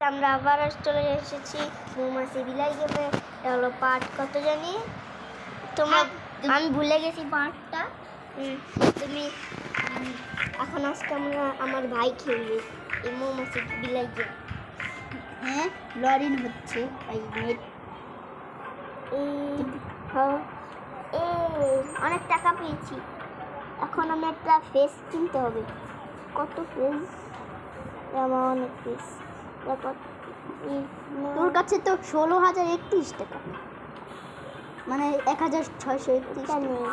আমরা আবার চলে এসেছি মৌমাছি বিলাই গেমে। এটা হলো পার্ট কত জানি তোমার, আমি ভুলে গেছি পার্টটা। তুমি এখন আজকে আমরা আমার ভাই খেলবে এই মৌমাছি বিলাই গেম। হ্যাঁ, লরিন হচ্ছে এই নেট। অনেক টাকা পেয়েছি। এখন আমি একটা ফেস কিনতে হবে। কত ফেস? আমার অনেক ফেস। তোর কাছে তো 16,031 টাকা, মানে 1,631 নেই।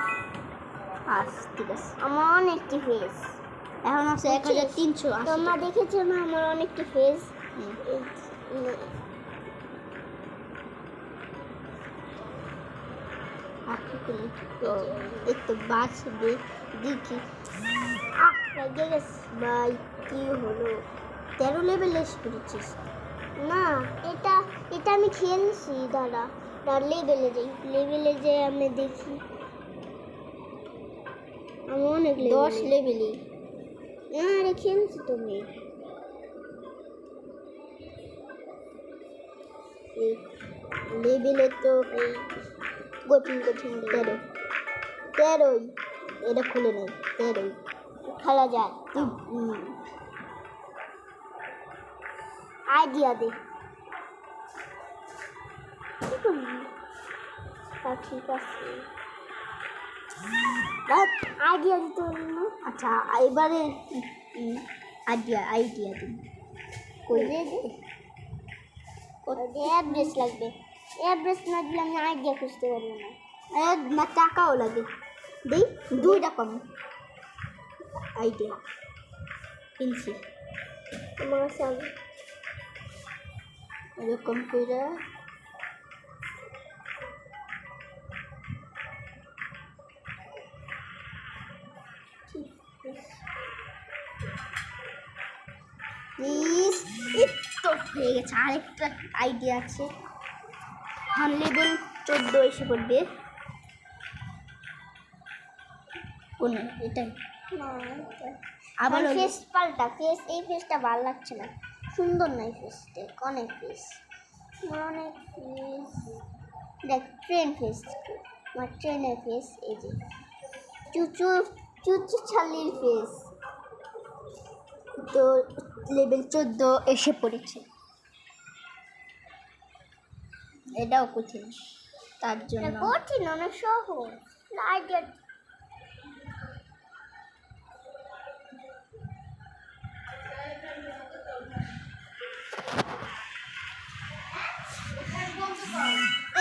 আচ্ছা ঠিক আছে, আমার অনেকটি ফেস এখন আছে 1,380। তোমরা দেখেছো না আমার অনেকটি ফেস? এই তো বাঁচবে দেখি। লেগে গেছে ভাই, কি হলো? 13 লেভেল এসে করেছিস না, এটা এটা আমি খেলছি। দাঁড়া লেভেলে যাই আমি দেখি। আমি অনেক 10 লেভেলে। আরে খেলছি তুমি। লেভেলে তো এই কঠিন 13 এটা খুলে নেই। 13 খেলা যায়। তুই আইডিয়া দে। কি করবি? ঠিক আছে, আইডিয়া দিতে পারবি না? আচ্ছা এবারে আইডিয়া দিন। কই দে অ্যাড্রেস লাগবে। অ্যাড্রেস না দিলে আমি আইডিয়া খুঁজতে পারবো না। না টাকাও লাগে। দেই 2 টাকা আইডিয়া কিনছি আমার কাছে আমি এরকম করে। প্লিজ একটু হয়ে গেছে। আরেকটা আইডিয়া আছে। এখন লেভেল 14 এসে পড়বে। কোন এটাই? না, আবার ফেস পাল্টা ফেস। এই ফেসটা ভালো লাগছে না, সুন্দর নাই ফেসটা। অনেক ফেস, অনেক ফেস। দেখ ট্রেন ফেস, আমার ট্রেনের ফেস। এই যে চুচু ছালির ফেস। তো লেভেল 14 এসে পড়েছে। এটাও কঠিন, তার জন্য কঠিন অনেক সহজ। আইডিয়া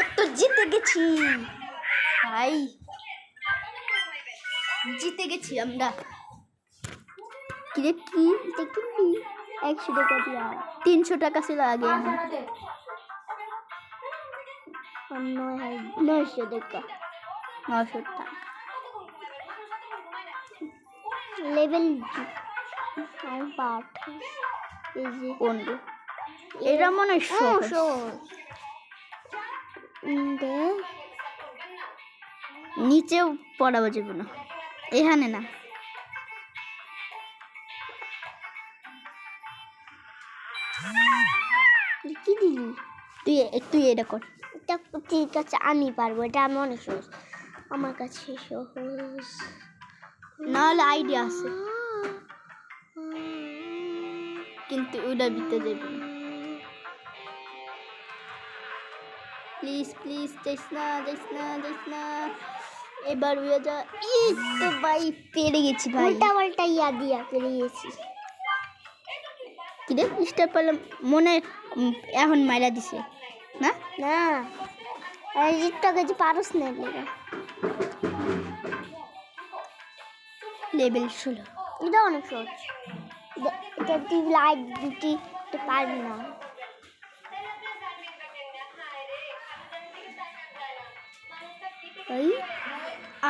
একটু জিতে গেছি ভাই, জিতে গেছি আমরা। কি 100 টাকা দিয়া 300 টাকা ছিল আগে, 900 টাকা 900 টাকা। লেভেল পাঠ। এই যে কোনটা? এটা মনে হয় সহজ। নিচেও পড়াবো যাবে না, এখানে না। কি দিলি তুই এটা কর। এটা ঠিক আছে, আমি পারবো। এটা আমি অনেক সহজ, আমার কাছে সহজ। নাহলে আইডিয়া আছে, কিন্তু ওটা দিতে যাবে না। প্লিজ যাইস না। এবার হয়ে যা। এই তো ভাই পেরে গেছি ভাই। উল্টা পাল্টা ইয়া দিয়া পেরে গেছি। কি রে স্টার পেলাম মনে হয়, এখন মাইরা দিছে না। না, এইটা গেছি পারস না। লেভেল 16। এটা অনেক সহজ। এটা তুই লাইট দুটি পারবি না।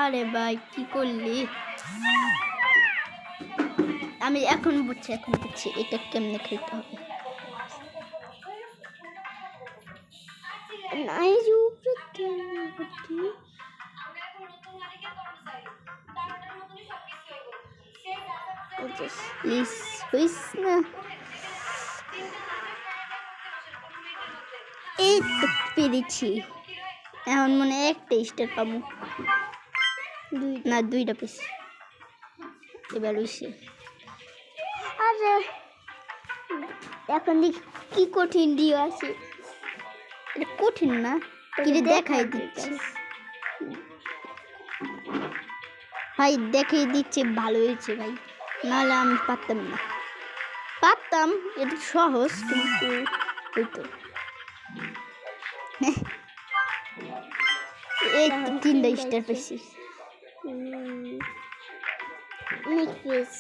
আরে ভাই কি করলি? আমি এখন বুঝছি এটা কেমনে খেলতে হবে। প্লিজ হইস না। এই তো পেরেছি। এখন মনে হয় একটা স্টার পাবো। না, দুইটা পেয়েছি। এবার হইছে। আরে এখন দেখি কি কঠিন দিয়ে আছে। এটা কঠিন না, কি রে দেখাই দিচ্ছি ভাই, দেখিয়ে দিচ্ছে ভালো হয়েছে ভাই, নাহলে আমি পারতাম না। পারতাম, এটা সহজ কিন্তু হইতো। এই তো 3টা স্টার পেয়েছি। অনেক পেস।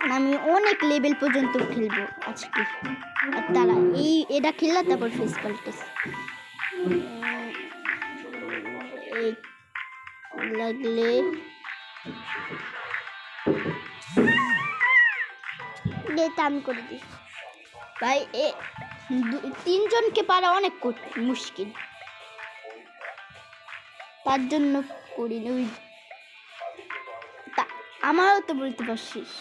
আর আমি অনেক লেভেল পর্যন্ত খেলবো আজকে। আর তারা এটা খেললে তারপর ফেস পাল্টেছে। এই লাগলে আমি করে দিই ভাই, 3জনকে পারা অনেক মুশকিল, তার জন্য করি না। আমারও তো বলতে পারছিস।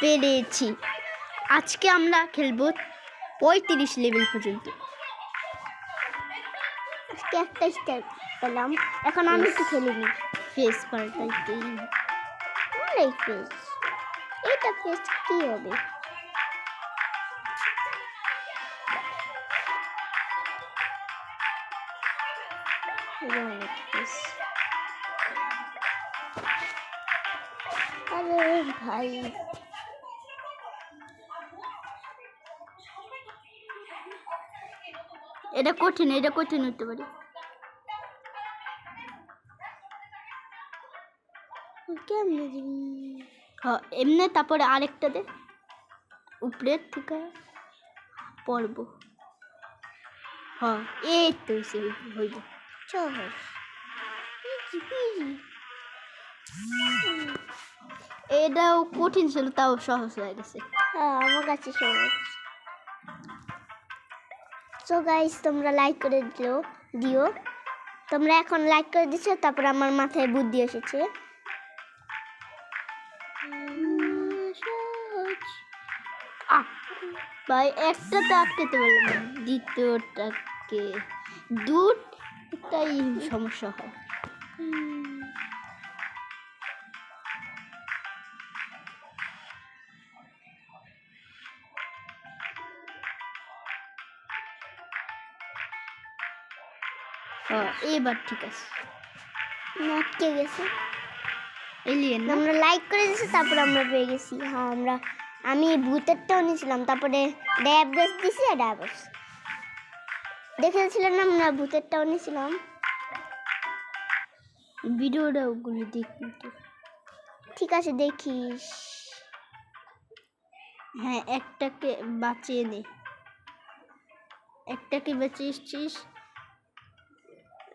পেরেছি। আজকে আমরা খেলবো 35 লেভেল পর্যন্ত। আজকে একটা স্টার পেলাম, এখন আমি একটু খেলিনি। ফেস পাল্টাইতেই অনেক ফেস। এটা ফেস কি হবে? অনেক ফেস। আরে ভাই, এটা কঠিন হতে পারে। কেমনে দিবি? হ্যাঁ, এমনি তারপরে আরেকটা দে, উপরের থেকে পড়ব। হ্যাঁ, এই তো হইব। সহজ। এটাও কঠিন ছিল, তাও সহজ হয়ে গেছে। হ্যাঁ, আমার কাছে সহজ। সো গাইস, তোমরা লাইক করে দিও। তোমরা এখন লাইক করে দিচ্ছ, তারপর আমার মাথায় বুদ্ধি এসেছে। ভাই, একটাতে আটকাতে পারলাম না, দ্বিতীয়টাকে দুটাই সমস্যা হয়। এবার ঠিক আছে, আটকে গেছে। এলিয়েন না? আমরা লাইক করে দিচ্ছি, তারপর আমরা পেয়ে গেছি। হ্যাঁ, আমি ভূতেরটাও নিয়েছিলাম, তারপরে ড্যাবস দিছি। ড্যাবস দেখেছিলেন না, আমরা ভূতেরটাও নিয়েছিলাম। ভিডিওটা ওগুলো দেখবি তো। ঠিক আছে, দেখিস। হ্যাঁ, একটাকে বাঁচিয়ে নে, একটাকে বাঁচিয়েছিস।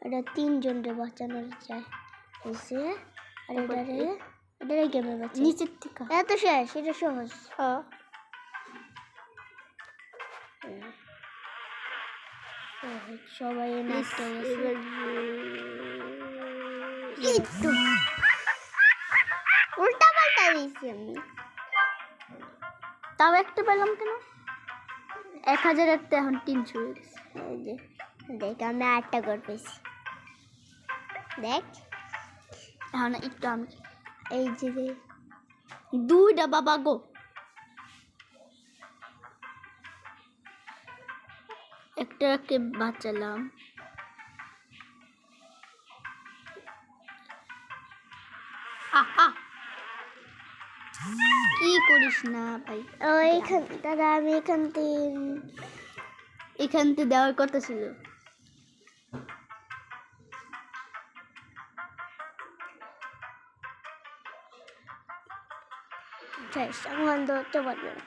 এটা 3জনকে বাঁচানোর যায় এসে। আর এটারে গেমে বাঁচি নিচের থেকে। এত শেষ, এটা সহজ। সবাই উল্টা পাল্টা দিয়েছি আমি। তাও একটা পেলাম কেন? 1000 এখন 300 হয়ে গেছে। দেখ, আমি 8টা করে পেয়েছি। দেখ, এখন একটু আমি এই যে 2টা বাবা গো। একটাকে বাঁচালাম। কি করিস না ভাই? দাদা, আমি এখান থেকে দেওয়ার কথা ছিল। আমার ধরতে পারবে না।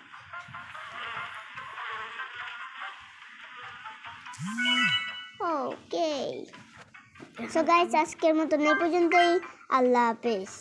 ওকে, সো গাইস, আজকের মতন এই পর্যন্তই। আল্লাহ হাফেজ।